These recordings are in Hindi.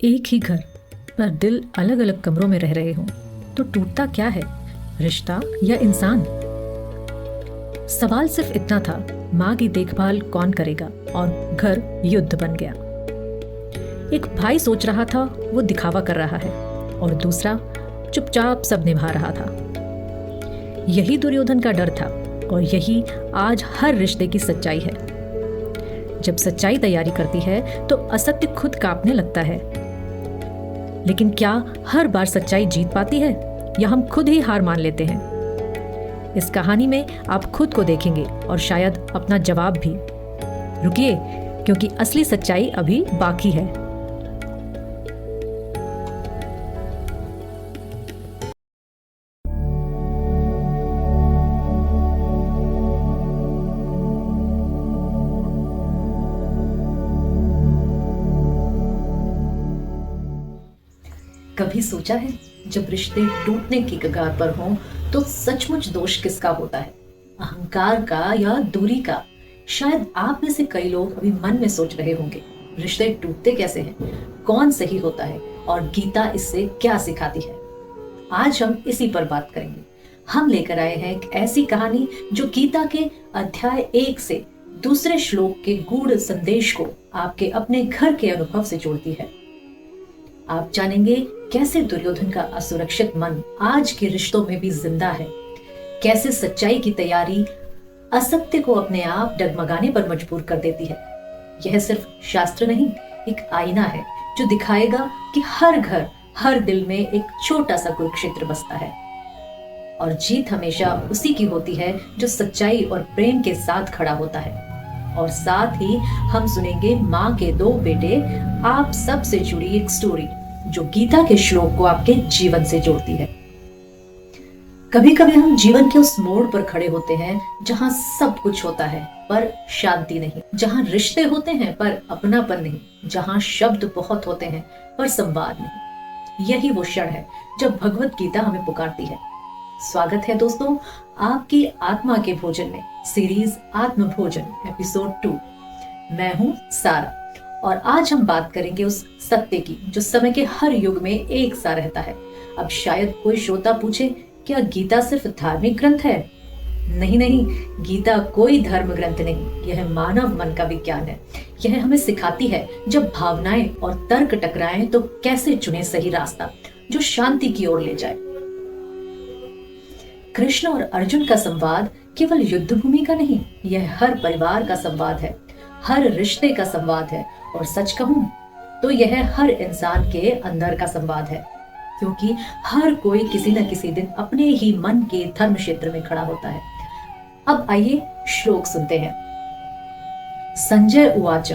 एक ही घर पर दिल अलग अलग कमरों में रह रहे हों तो टूटता क्या है, रिश्ता या इंसान? सवाल सिर्फ इतना था, माँ की देखभाल कौन करेगा, और घर युद्ध बन गया। एक भाई सोच रहा था वो दिखावा कर रहा है, और दूसरा चुपचाप सब निभा रहा था। यही दुर्योधन का डर था, और यही आज हर रिश्ते की सच्चाई है। जब सच्चाई तैयारी करती है तो असत्य खुद कांपने लगता है। लेकिन क्या हर बार सच्चाई जीत पाती है, या हम खुद ही हार मान लेते हैं? इस कहानी में आप खुद को देखेंगे और शायद अपना जवाब भी। रुकिए, क्योंकि असली सच्चाई अभी बाकी है। कभी सोचा है, जब रिश्ते टूटने की कगार पर हों तो सचमुच दोष किसका होता है? अहंकार का या दूरी का? शायद आप में से कई लोग अभी मन में सोच रहे होंगे, रिश्ते टूटते कैसे हैं, कौन सही होता है, और गीता इससे क्या सिखाती है। आज हम इसी पर बात करेंगे। हम लेकर आए हैं एक ऐसी कहानी जो गीता के अध्याय 1 से दूसरे श्लोक के गूढ़ संदेश को आपके अपने घर के अनुभव से जोड़ती है। आप जानेंगे कैसे दुर्योधन का असुरक्षित मन आज के रिश्तों में भी जिंदा है, कैसे सच्चाई की तैयारी असत्य को अपने आप डगमगाने पर मजबूर कर देती है। यह सिर्फ शास्त्र नहीं, एक आईना है जो दिखाएगा कि हर घर, हर दिल में एक छोटा सा कुरुक्षेत्र बसता है, और जीत हमेशा उसी की होती है जो सच्चाई और प्रेम के साथ खड़ा होता है। और साथ ही हम सुनेंगे माँ के 2 बेटे आप सब से जुड़ी एक स्टोरी जो गीता के श्लोक को आपके जीवन से जोड़ती है। कभी कभी हम जीवन के उस मोड़ पर खड़े होते हैं जहां सब कुछ होता है पर शांति नहीं, जहां रिश्ते होते हैं पर अपनापन नहीं, जहां शब्द बहुत होते हैं पर संवाद नहीं। यही वो क्षण है जब भगवत गीता हमें पुकारती है। स्वागत है दोस्तों आपकी आत्मा के भोजन में, सीरीज आत्म भोजन एपिसोड 2। मैं हूं सारा, और आज हम बात करेंगे उस सत्य की जो समय के हर युग में एक सा रहता है। अब शायद कोई श्रोता पूछे, क्या गीता सिर्फ धार्मिक ग्रंथ है? नहीं नहीं, गीता कोई धर्म ग्रंथ नहीं, यह मानव मन का विज्ञान है। यह हमें सिखाती है जब भावनाएं और तर्क टकराएं तो कैसे चुने सही रास्ता जो शांति की ओर ले जाए। कृष्ण और अर्जुन का संवाद केवल युद्ध भूमि का नहीं, यह हर परिवार का संवाद है, हर रिश्ते का संवाद है, और सच कहूं तो यह हर इंसान के अंदर का संवाद है, क्योंकि हर कोई किसी न किसी दिन अपने ही मन के धर्म क्षेत्र में खड़ा होता है। अब आइए श्लोक सुनते हैं। संजय उवाच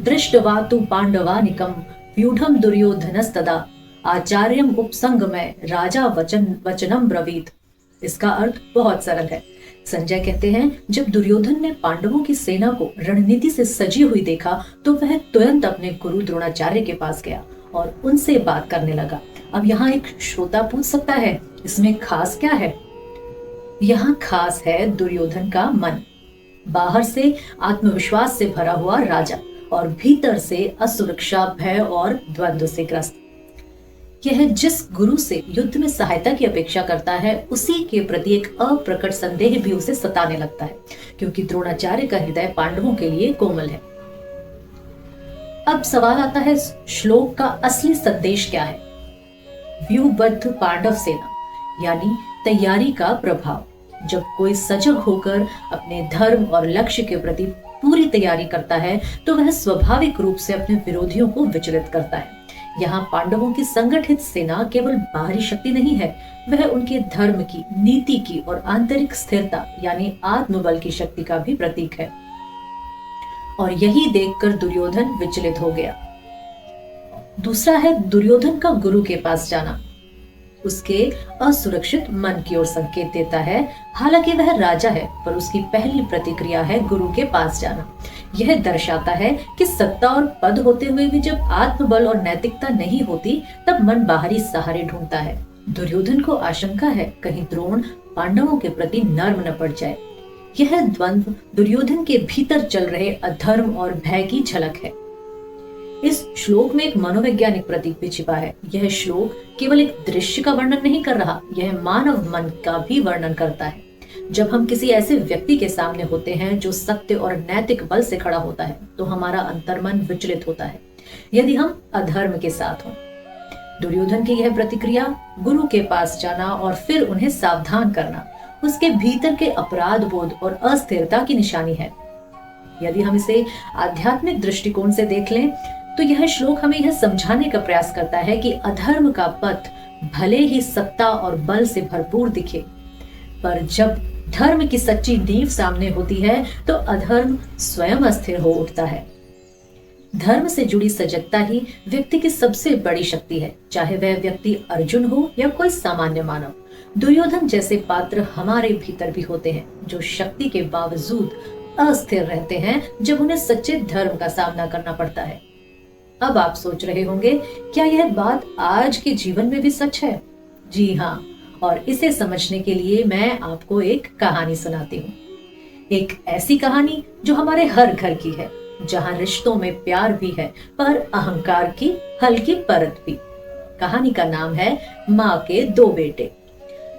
दृष्ट्वा तु पांडवानिकं व्यूढ़ं दुर्योधनस्तदा आचार्यम् उपसंगमय राजा वचनम ब्रवीत। इसका अर्थ बहुत सरल है। संजय कहते हैं, जब दुर्योधन ने पांडवों की सेना को रणनीति से सजी हुई देखा तो वह तुरंत अपने गुरु द्रोणाचार्य के पास गया और उनसे बात करने लगा। अब यहाँ एक श्रोता पूछ सकता है, इसमें खास क्या है? यहाँ खास है दुर्योधन का मन। बाहर से आत्मविश्वास से भरा हुआ राजा, और भीतर से असुरक्षा, भय और द्वंद्व से ग्रस्त। यह जिस गुरु से युद्ध में सहायता की अपेक्षा करता है, उसी के प्रति एक अप्रकट संदेह भी उसे सताने लगता है, क्योंकि द्रोणाचार्य का हृदय पांडवों के लिए कोमल है। अब सवाल आता है, श्लोक का असली संदेश क्या है? व्यूहबद्ध पांडव सेना, यानी तैयारी का प्रभाव। जब कोई सजग होकर अपने धर्म और लक्ष्य के प्रति पूरी तैयारी करता है तो वह स्वाभाविक रूप से अपने विरोधियों को विचलित करता है। यहाँ पांडवों की संगठित सेना केवल बाहरी शक्ति नहीं है, वह उनके धर्म की, नीति की और आंतरिक स्थिरता यानी आत्मबल की शक्ति का भी प्रतीक है। और यही देखकर दुर्योधन विचलित हो गया। दूसरा है दुर्योधन का गुरु के पास जाना। उसके असुरक्षित मन की ओर संकेत देता है। हालांकि वह राजा है, पर उसकी पहली प्रतिक्रिया है गुरु के पास जाना। यह दर्शाता है कि सत्ता और पद होते हुए भी जब आत्मबल और नैतिकता नहीं होती, तब मन बाहरी सहारे ढूंढता है। दुर्योधन को आशंका है कहीं द्रोण पांडवों के प्रति नर्म न पड़ जाए। यह द्वंद्व दुर्योधन के भीतर चल रहे अधर्म और भय की झलक है। इस श्लोक में एक मनोवैज्ञानिक प्रतीक भी छिपा है। यह श्लोक केवल एक दृश्य का वर्णन नहीं कर रहा, यह मानव मन का भी वर्णन करता है। जब हम किसी ऐसे व्यक्ति के सामने होते हैं जो सत्य और नैतिक बल से खड़ा होता है, तो हमारा अंतर्मन विचलित होता है। यदि हम अधर्म के साथ हों, दुर्योधन की यह प्रतिक्रिया, गुरु के पास जाना और फिर उन्हें सावधान करना, उसके भीतर के अपराध बोध और अस्थिरता की निशानी है। यदि हम इसे आध्यात्मिक दृष्टिकोण से देख लें, तो यह श्लोक हमें यह समझाने का प्रयास करता है कि अधर्म का पथ भले ही सत्ता और बल से भरपूर दिखे, पर जब धर्म की सच्ची नींव सामने होती है, तो अधर्म स्वयं अस्थिर हो उठता है। धर्म से जुड़ी सजगता ही व्यक्ति की सबसे बड़ी शक्ति है, चाहे वह व्यक्ति अर्जुन हो या कोई सामान्य मानव। दुर्योधन जैसे पात्र हमारे भीतर भी होते हैं, जो शक्ति के बावजूद अस्थिर रहते हैं जब उन्हें सच्चे धर्म का सामना करना पड़ता है। अब आप सोच रहे होंगे, क्या यह बात आज के जीवन में भी सच है? जी हाँ, और इसे समझने के लिए मैं आपको एक कहानी सुनाती हूँ। एक ऐसी कहानी जो हमारे हर घर की है, जहाँ रिश्तों में प्यार भी है पर अहंकार की हल्की परत भी। कहानी का नाम है माँ के दो बेटे।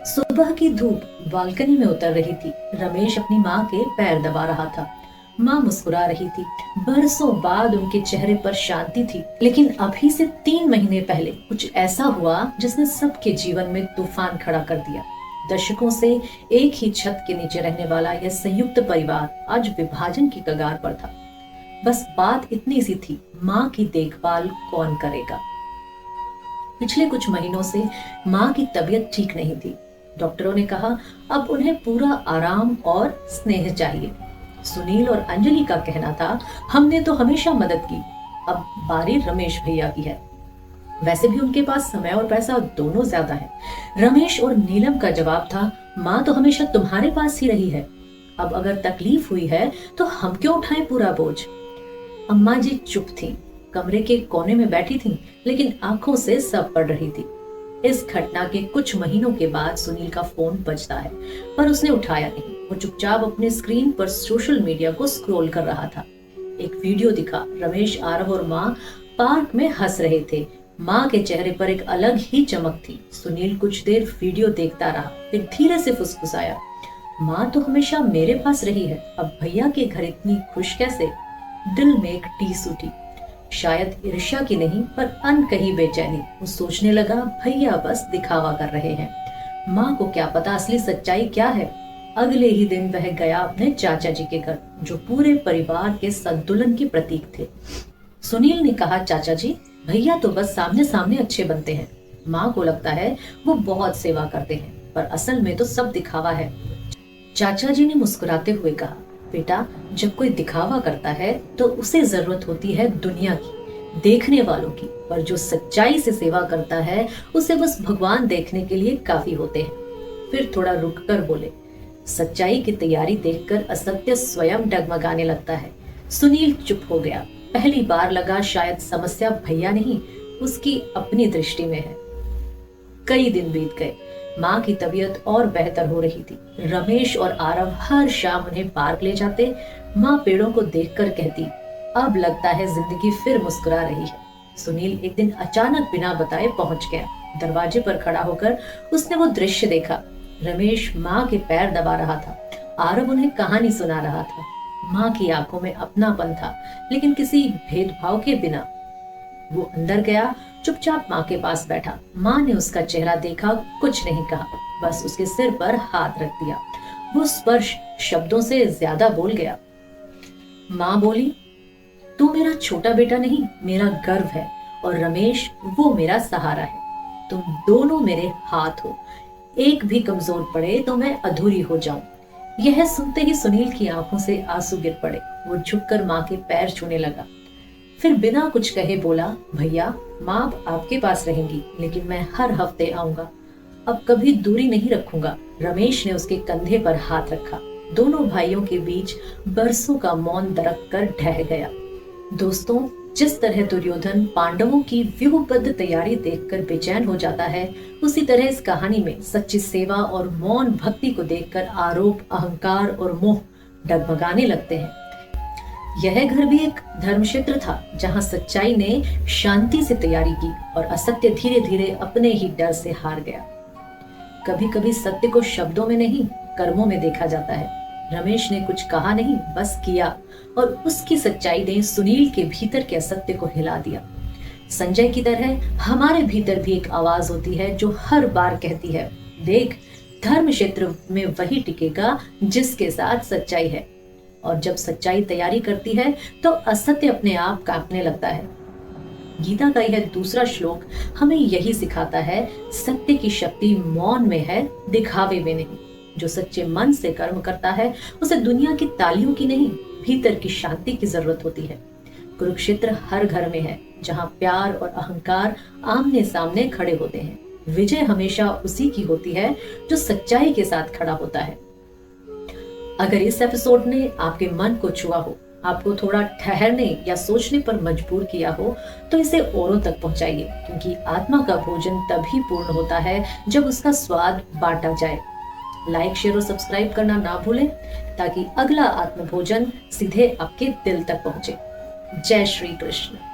सुबह की धूप बालकनी में उतर रही थी। रमेश अपनी माँ के पैर दबा रहा था। माँ मुस्कुरा रही थी। बरसों बाद उनके चेहरे पर शांति थी, लेकिन अभी से 3 महीने पहले कुछ ऐसा हुआ जिसने सबके जीवन में तूफान खड़ा कर दिया। दशकों से एक ही छत के नीचे रहने वाला यह संयुक्त परिवार आज विभाजन की कगार पर था। बस बात इतनी सी थी, माँ की देखभाल कौन करेगा? पिछले कुछ महीनों से माँ की तबीयत ठीक नहीं थी। डॉक्टरों ने कहा अब उन्हें पूरा आराम और स्नेह चाहिए। सुनील और अंजलि का कहना था, हमने तो हमेशा मदद की, अब बारी रमेश भैया की है। वैसे भी उनके पास समय और पैसा दोनों ज्यादा है। रमेश और नीलम का जवाब था, माँ तो हमेशा तुम्हारे पास ही रही है, अब अगर तकलीफ हुई है तो हम क्यों उठाएं पूरा बोझ। अम्मा जी चुप थी, कमरे के कोने में बैठी थी, लेकिन आंखों से सब पड़ रही थी। इस घटना के कुछ महीनों के बाद सुनील का फोन बजता है, पर उसने उठाया नहीं। वो चुपचाप अपने स्क्रीन पर सोशल मीडिया को स्क्रॉल कर रहा था। एक वीडियो दिखा। रमेश, आरव और माँ पार्क में हंस रहे थे। माँ के चेहरे पर एक अलग ही चमक थी। सुनील कुछ देर वीडियो देखता रहा, फिर धीरे से फुसफुसाया, माँ तो हमेशा मेरे पास रही है, अब भैया के घर इतनी खुश कैसे? दिल में एक टीस उठी, शायद ईर्ष्या की नहीं पर अनकही बेचैनी। वो सोचने लगा, भैया बस दिखावा कर रहे हैं, माँ को क्या पता असली सच्चाई क्या है। अगले ही दिन वह गया अपने चाचा जी के घर, जो पूरे परिवार के संतुलन के प्रतीक थे। सुनील ने कहा, चाचा जी, भैया तो बस सामने सामने अच्छे बनते हैं, माँ को लगता है वो बहुत सेवा करते हैं, पर असल में तो सब दिखावा है। चाचा जी ने मुस्कुराते हुए कहा, बेटा, जब कोई दिखावा करता है तो उसे जरूरत होती है दुनिया की, देखने वालों की, पर जो सच्चाई से सेवा करता है उसे बस भगवान देखने के लिए काफी होते हैं। फिर थोड़ा रुककर बोले, सच्चाई की तैयारी देखकर असत्य स्वयं डगमगाने लगता है। सुनील चुप हो गया। पहली बार लगा शायद समस्या भैया नहीं, उसकी अपनी दृष्टि में है। कई दिन बीत गए। माँ की तबीयत और बेहतर हो रही थी। रमेश और आरव हर शाम उन्हें पार्क ले जाते। माँ पेड़ों को देखकर कहती, अब लगता है जिंदगी फिर मुस्कुरा रही है। सुनील एक दिन अचानक बिना बताए पहुंच गया। दरवाजे पर खड़ा होकर उसने वो दृश्य देखा। रमेश माँ के पैर दबा रहा था, आरव उन्हें कहानी सुना रहा था। माँ की आंखों में अपनापन था, लेकिन किसी भेदभाव के बिना। वो अंदर गया, चुपचाप माँ के पास बैठा। माँ ने उसका चेहरा देखा, कुछ नहीं कहा, बस उसके सिर पर हाथ रख दिया। वो स्पर्श शब्दों से ज्यादा बोल गया। माँ बोली, तू मेरा छोटा बेटा नहीं, मेरा गर्व है, और रमेश वो मेरा सहारा है। तुम दोनों मेरे हाथ हो, एक भी कमजोर पड़े तो मैं अधूरी हो जाऊं। यह सुनते ही सुनील की आंखों से आंसू गिर पड़े। वो झुककर माँ के पैर छूने लगा, फिर बिना कुछ कहे बोला, भैया, माँ अब आपके पास रहेंगी, लेकिन मैं हर हफ्ते आऊंगा, अब कभी दूरी नहीं रखूंगा। रमेश ने उसके कंधे पर हाथ रखा। दोनों भाइयों के बीच बरसों का मौन दरक कर ढह गया। दोस्तों, जिस तरह दुर्योधन पांडवों की व्यूहबद्ध तैयारी देखकर बेचैन हो जाता है, उसी तरह इस कहानी में सच्ची सेवा और मौन भक्ति को देखकर आरोप, अहंकार और मोह डगमगाने लगते हैं। यह घर भी एक धर्म क्षेत्र था जहां सच्चाई ने शांति से तैयारी की और असत्य धीरे धीरे अपने ही डर से हार गया। कभी कभी सत्य को शब्दों में नहीं, कर्मों में देखा जाता है। रमेश ने कुछ कहा नहीं, बस किया, और उसकी सच्चाई ने सुनील के भीतर के असत्य को हिला दिया। संजय की तरह हमारे भीतर भी एक आवाज होती है जो हर बार कहती है, देख, धर्म क्षेत्र में वही टिकेगा जिसके साथ सच्चाई है। और जब सच्चाई तैयारी करती है तो असत्य अपने आप कांपने लगता है। गीता का यह दूसरा श्लोक हमें यही सिखाता है, सत्य की शक्ति मौन में है, दिखावे में नहीं। जो सच्चे मन से कर्म करता है उसे दुनिया की तालियों की नहीं, भीतर की शांति की जरूरत होती है। कुरुक्षेत्र हर घर में है जहां प्यार और अहंकार आमने सामने खड़े होते हैं। विजय हमेशा उसी की होती है जो सच्चाई के साथ खड़ा होता है। अगर इस एपिसोड ने आपके मन को छुआ हो, आपको थोड़ा ठहरने या सोचने पर मजबूर किया हो, तो इसे औरों तक पहुंचाइए, क्योंकि आत्मा का भोजन तभी पूर्ण होता है जब उसका स्वाद बांटा जाए। लाइक, शेयर और सब्सक्राइब करना ना भूलें ताकि अगला आत्म भोजन सीधे आपके दिल तक पहुंचे। जय श्री कृष्ण।